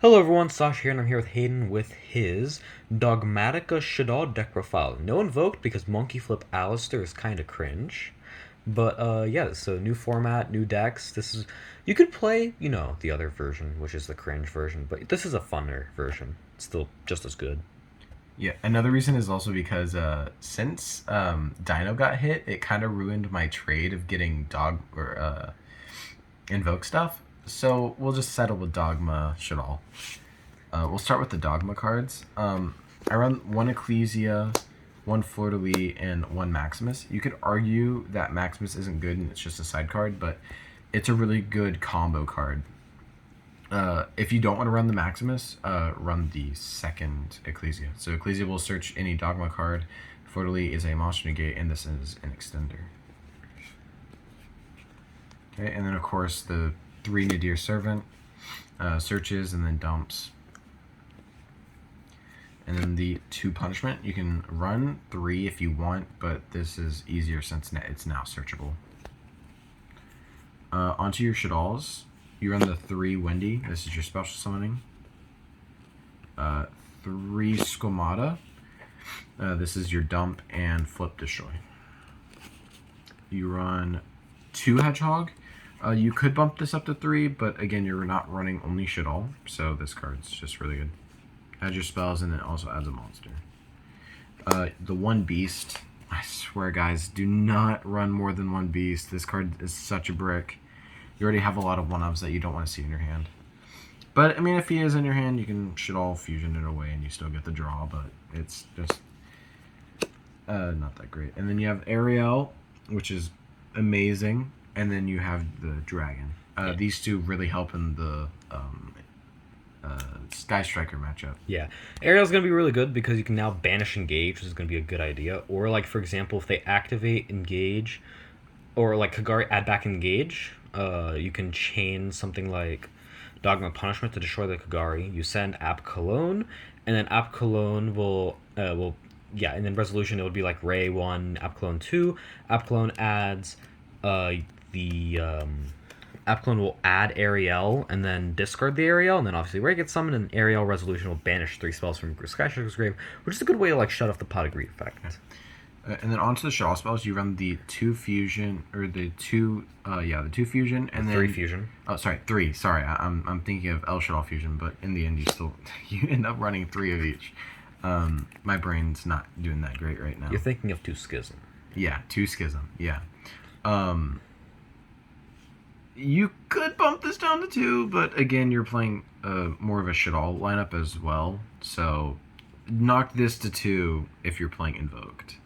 Hello everyone, Sash here, and I'm here with Hayden with his Dogmatika Shaddoll deck profile. No invoked because Monkey Flip Aleister is kind of cringe. But yeah, so new format, new decks. You could play, the other version, which is the cringe version, but this is a funner version. It's still just as good. Yeah, another reason is also because since Dino got hit, it kind of ruined my trade of getting dog or invoke stuff. So we'll just settle with Dogma Shaddoll. We'll start with the Dogma cards. I run one Ecclesia, one Fleur de Lis, and one Maximus. You could argue that Maximus isn't good and it's just a side card, but it's a really good combo card. If you don't want to run the Maximus, run the second Ecclesia. So Ecclesia will search any Dogma card. Fleur de Lis is a monster negate, and this is an extender. Okay, and then of course the 3 Nadir Servant searches and then dumps. And then the 2 Punishment. You can run 3 if you want, but this is easier since it's now searchable. Onto your Shaddolls. You run the 3 Wendy. This is your special summoning. 3 Squamata. This is your dump and flip destroy. You run 2 Hedgehog. You could bump this up to 3, but again, you're not running only Shaddoll, so this card's just really good. Adds your spells and it also adds a monster. The 1 Beast. I swear, guys, do not run more than 1 Beast. This card is such a brick. You already have a lot of 1-ups that you don't want to see in your hand. But, I mean, if he is in your hand, you can Shaddoll fusion it away and you still get the draw, but it's just not that great. And then you have Ariel, which is amazing, and then you have the Dragon. These two really help in the Sky Striker matchup. Yeah, Ariel's going to be really good because you can now banish Engage, which is going to be a good idea. Or, like, for example, if they activate Engage, or, like, Kagari add back Engage, you can chain something like Dogma Punishment to destroy the Kagari. You send App Cologne, and then App Cologne will and then Resolution, it would be like Ray 1, App Cologne 2. App Cologne adds the App Clone will add Ariel and then discard the Ariel, and then obviously Ray gets summoned, and Ariel Resolution will banish 3 spells from Sky Striker's grave, which is a good way to like shut off the Pot of Greed effect. And then onto the Shaw spells, you run the 2 fusion, or the 2 fusion, and then 3 fusion. Oh, sorry, 3. Sorry, I'm thinking of El Shaddol fusion, but in the end, you end up running 3 of each. My brain's not doing that great right now. You're thinking of 2 Schism. Yeah, 2 Schism. Yeah. You could bump this down to 2, but again, you're playing more of a Shaddoll lineup as well. So knock this to 2 if you're playing Invoked.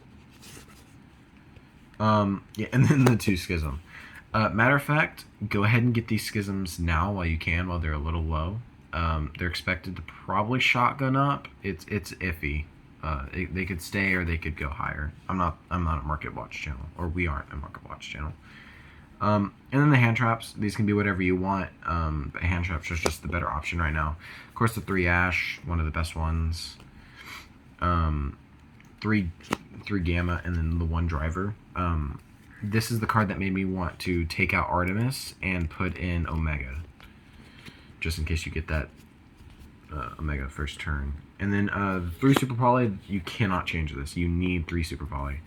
Yeah, and then the 2 Schism. Matter of fact, go ahead and get these Schisms now while you can, while they're a little low. They're expected to probably shotgun up. It's iffy. They could stay or they could go higher. I'm not a Market Watch channel, or we aren't a Market Watch channel. And then the hand traps. These can be whatever you want. But hand traps are just the better option right now. Of course, the 3 Ash, one of the best ones. 3 Gamma, and then the 1 Driver. This is the card that made me want to take out Artemis and put in Omega, just in case you get that Omega first turn. And then 3 Super Poly, you cannot change this. You need 3 Super Poly.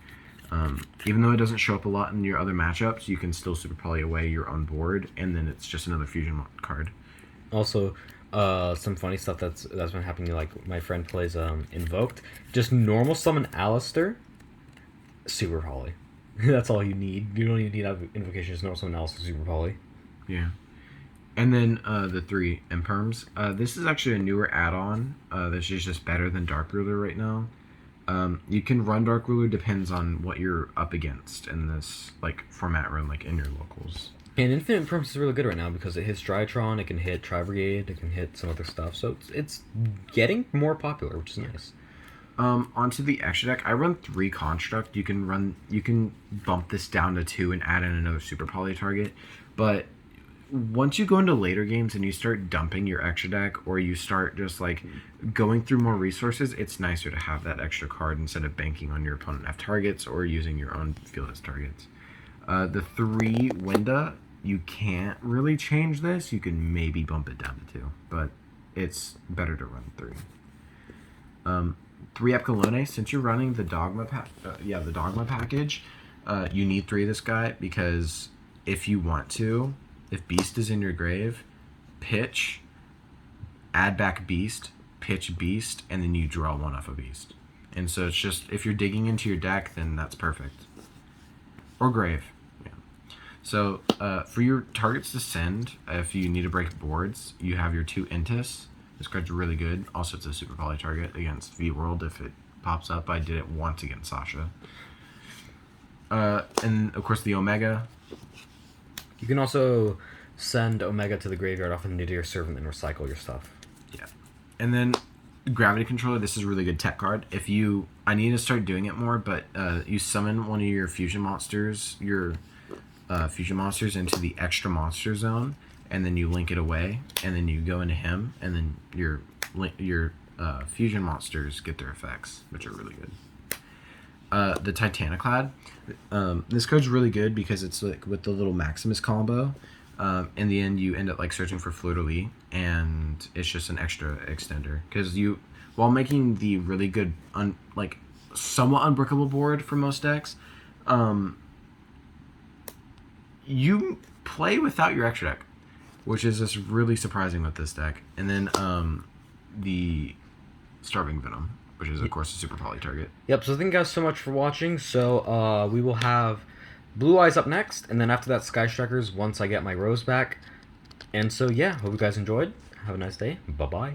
Even though it doesn't show up a lot in your other matchups, you can still Super Poly away your own board, and then it's just another fusion card. Also, some funny stuff that's been happening. Like my friend plays Invoked, just normal summon Aleister, Super Poly. That's all you need. You don't even need Invocation. Just normal summon Aleister, Super Poly. Yeah. And then the 3 Imperms. This is actually a newer add-on. This is just better than Dark Ruler right now. You can run Dark Ruler, depends on what you're up against in this like format run, like in your locals. And Infinite Imperms is really good right now because it hits Drytron, it can hit Tri-Brigade, it can hit some other stuff. So it's getting more popular, which is nice. Onto the extra deck, I run 3 Construct. You can bump this down to 2 and add in another Super Poly target, but once you go into later games and you start dumping your extra deck, or you start just like going through more resources, it's nicer to have that extra card instead of banking on your opponent to have targets or using your own field as targets. The 3 Winda, you can't really change this. You can maybe bump it down to 2, but it's better to run 3. 3 Epicalone. Since you're running the the Dogma package, you need 3 of this guy because if you want to, if Beast is in your grave, pitch, add back Beast, pitch Beast, and then you draw 1 off a Beast. And so it's just, if you're digging into your deck, then that's perfect. Or grave. Yeah. So for your targets to send, if you need to break boards, you have your 2 Intis. This card's really good. Also, it's a super poly target against V-World if it pops up. I did it once against Sasha. And of course the Omega. You can also send Omega to the graveyard off into your Servant and recycle your stuff. Yeah. And then Gravity Controller, this is a really good tech card. I need to start doing it more, but you summon one of your fusion monsters, into the extra monster zone, and then you link it away, and then you go into him, and then your fusion monsters get their effects, which are really good. The Titaniclad, this card's really good because it's like with the little Maximus combo. In the end, you end up like searching for Fleur-de-Lis, and it's just an extra extender because while making the really good, somewhat unbreakable board for most decks, you play without your extra deck, which is just really surprising with this deck. And then the Starving Venom, which is of course a super poly target. Yep. So thank you guys so much for watching. So we will have Blue Eyes up next, and then after that, Sky Strikers once I get my Rose back. And so, yeah, hope you guys enjoyed. Have a nice day. Bye-bye.